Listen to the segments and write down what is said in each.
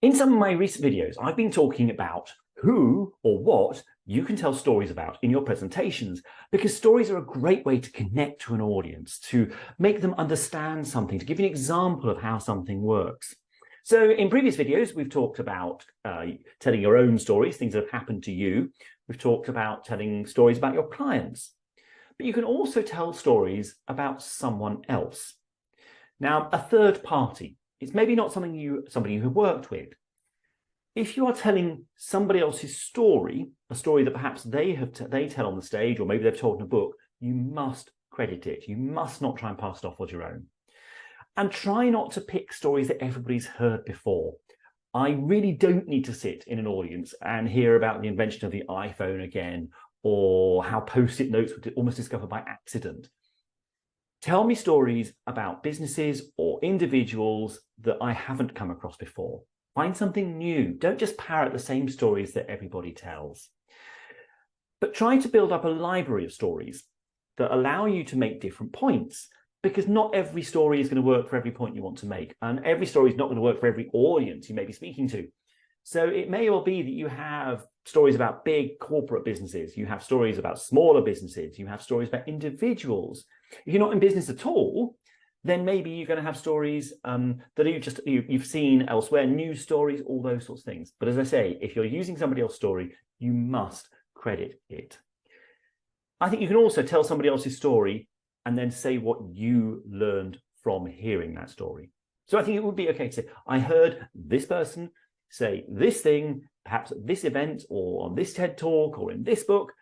In some of my recent videos, I've been talking about who or what you can tell stories about in your presentations, because stories are a great way to connect to an audience, to make them understand something, to give you an example of how something works. So in previous videos, we've talked about telling your own stories, things that have happened to you. We've talked about telling stories about your clients, but you can also tell stories about someone else. Now, a third party. It's maybe not somebody you worked with. If you are telling somebody else's story, a story that perhaps they tell on the stage, or maybe they've told in a book, you must credit it. You must not try and pass it off as your own. And try not to pick stories that everybody's heard before. I really don't need to sit in an audience and hear about the invention of the iPhone again, or how Post-it notes were almost discovered by accident. Tell me stories about businesses or individuals that I haven't come across before. Find something new. Don't just parrot the same stories that everybody tells. But try to build up a library of stories that allow you to make different points, because not every story is going to work for every point you want to make, and every story is not going to work for every audience you may be speaking to. So it may well be that you have stories about big corporate businesses, you have stories about smaller businesses, you have stories about individuals. If you're not in business at all, then maybe you're going to have stories that you've seen elsewhere, news stories, all those sorts of things. But as I say, if you're using somebody else's story, you must credit it. I think you can also tell somebody else's story and then say what you learned from hearing that story. So I think it would be okay to say, I heard this person say this thing, perhaps at this event or on this TED Talk or in this book,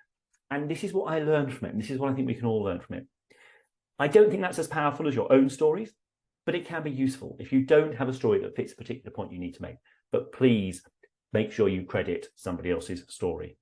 and this is what I learned from it. And this is what I think we can all learn from it. I don't think that's as powerful as your own stories, but it can be useful if you don't have a story that fits a particular point you need to make. But please make sure you credit somebody else's story.